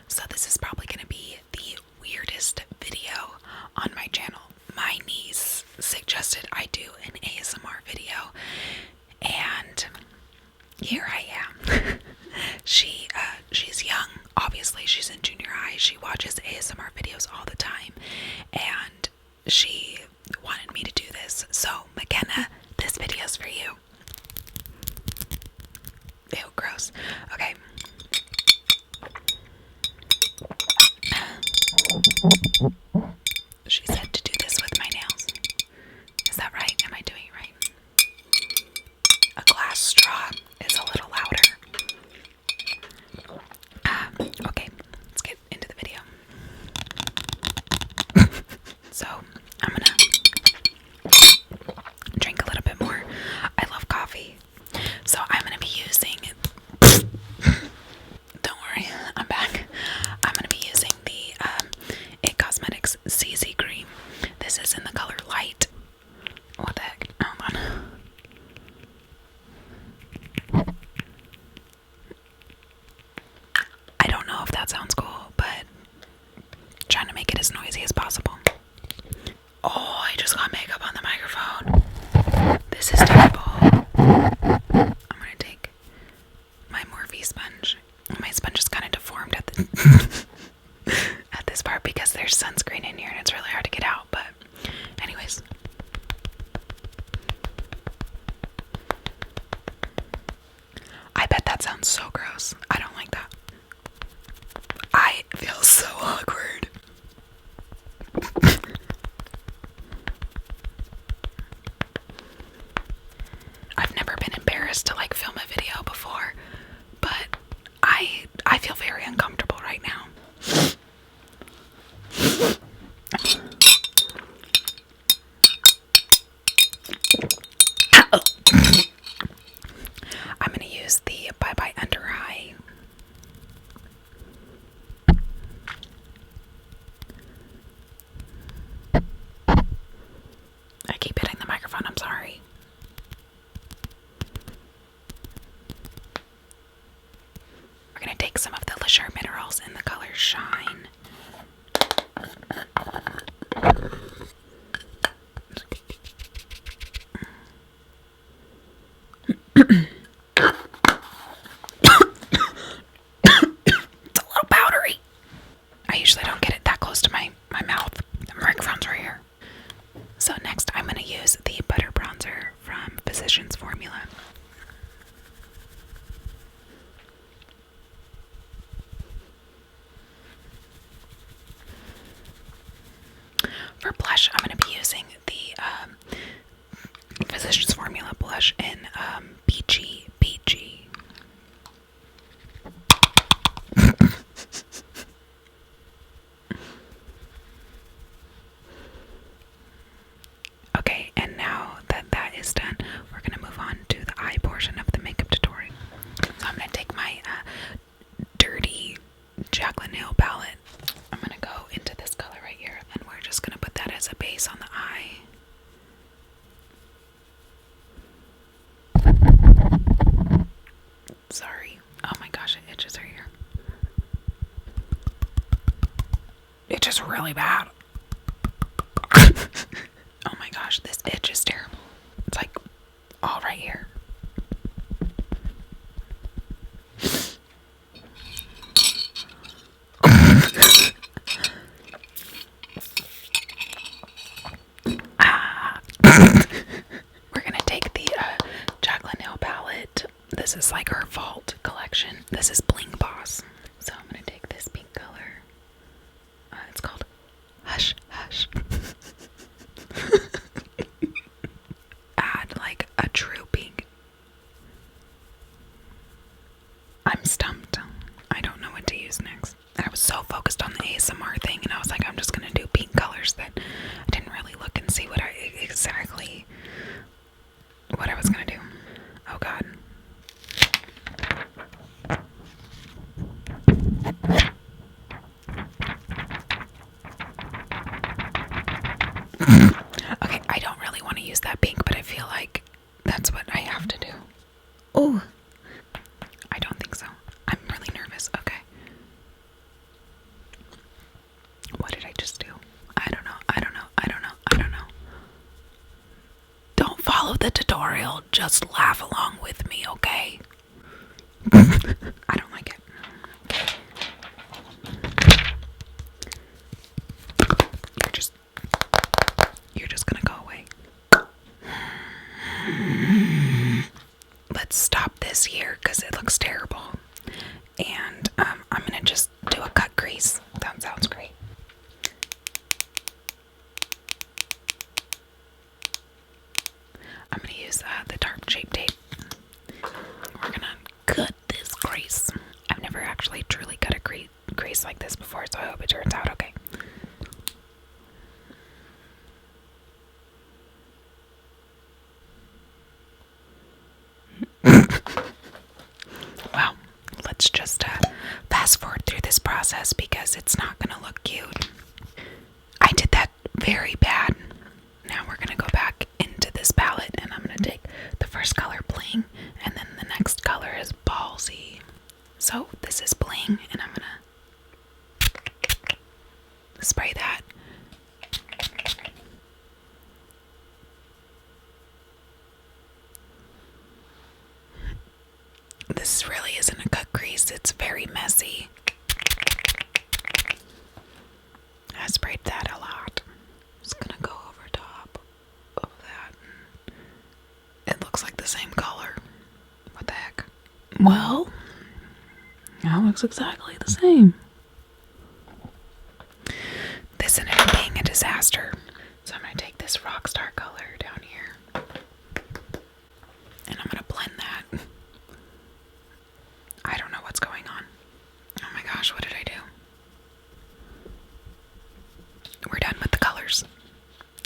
So this is probably going to be the weirdest video on my channel. My niece suggested I do an ASMR video, and here I am. She's young. Obviously, she's in junior high. She watches ASMR videos all the time, and she wanted me to do this. So, McKenna, this video's for you. Ew, gross. Okay. She said to do this with my nails. Is that right? Am I doing it right? A glass straw is a little louder. Okay, let's get into the video. So, I'm gonna drink a little bit more. I love coffee. So, I'm gonna be using. Don't worry, I'm back. I'm gonna be using the It Cosmetics CZ Cream. This is in the color Light. What the heck? Hold on. I don't know if that sounds cool, but trying to make it as noisy as possible. Oh, I just got makeup on the microphone. This is terrible. I'm gonna take my Morphe sponge. My sponge is kind of deformed at the at this part because there's sunscreen in here and it's really hard to get out, but anyways. I bet that sounds so gross. I don't like that. I feel so awkward. I've never been embarrassed to like film a video before, but I feel very uncomfortable right now. I'm gonna use the Bye Bye Under Eye. I keep hitting the microphone, I'm sorry. We're gonna take some of the Leisure Minerals in the color Shine. It's a little powdery. I usually don't get it that close to my mouth. The microphone's right here. So next I'm going to use the Butter Bronzer from Physicians Formula. For blush, I'm going to be using the Physicians Formula blush in Peachy. Okay, and now that that is done, we're going to move on to the eye portion of the makeup tutorial. So I'm going to take my dirty Jaclyn Hill palette. I'm going to go into this color right here, and we're just going to put that as a base on the eye. Sorry. Oh my gosh, it itches right here. It's just really bad. Oh my gosh, this itch is terrible. It's like all right here. We're gonna take the Jaclyn Hill palette. This is like her Vault collection. This is Bling Boss. So I'm gonna take this pink color. It's called Hush Hush. Add like a true pink. I'm stumped. I don't know what to use next. I was so focused on the ASMR thing, and I was like, I'm just gonna do pink colors that I didn't really look and see what I was gonna do. Oh god. Okay, I don't really want to use that pink, but I feel like that's what I have to do. Oh, I don't think so. I'm the tutorial, just laugh along with me, okay? I don't like it. You're just gonna go away. Let's stop this here because it looks terrible. And I'm gonna just do a cut crease. That sounds great. I'm gonna use the Tarte Shape Tape. We're gonna cut this crease. I've never actually truly cut a crease like this before, so I hope it turns out okay. Well, let's just fast forward through this process because it's not gonna look cute. I did that very bad. Now we're gonna go back into this palette and I'm gonna take the first color, Bling, and then the next color is Ballsy. So this is Bling and I'm gonna spray that. This really isn't a cut crease, it's very messy. I sprayed that a lot. Just gonna go over top of that. It looks like the same color. What the heck? Well, that looks exactly the same. This ended up being a disaster. So I'm gonna take this Rockstar color down here. And I'm gonna blend that. I don't know what's going on. Oh my gosh, what did I do? We're done with the colors.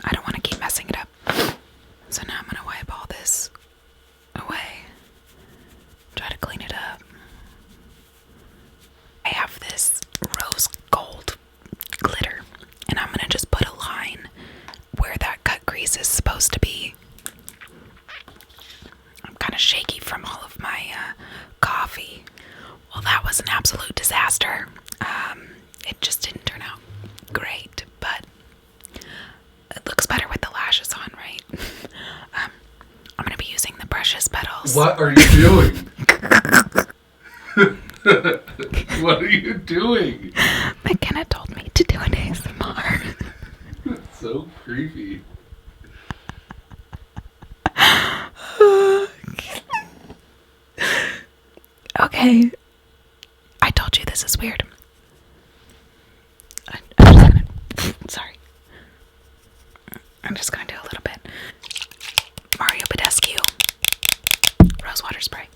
I don't want to keep messing it up. So now I'm going to wipe all this away. Try to clean it up. I have this rose gold glitter. And I'm going to just put a line where that cut crease is supposed to be. I'm kind of shaky from all of my coffee. Well, that was an absolute disaster. It just didn't turn out great, but it looks better with the lashes on, right? I'm going to be using the Precious Petals. What are you doing? What are you doing? McKenna told me to do an ASMR. It's so creepy. Okay. I told you this is weird. I'm just gonna... Sorry. I'm just gonna do a little bit. Mario Badescu. Rosewater spray.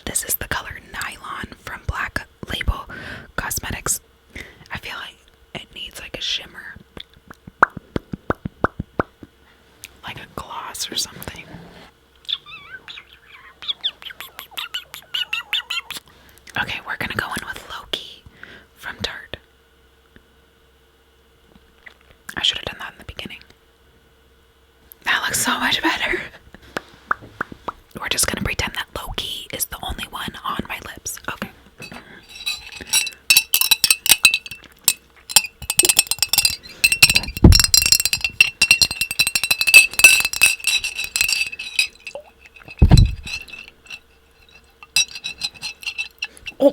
This is the color Nylon from Black Label Cosmetics. I feel like it needs like a shimmer. Like a gloss or something. Okay, we're gonna go in with Loki from Tarte. I should have done that in the beginning. That looks so much better. We're just gonna pretend that Loki is the only one on my lips. Okay. Oh,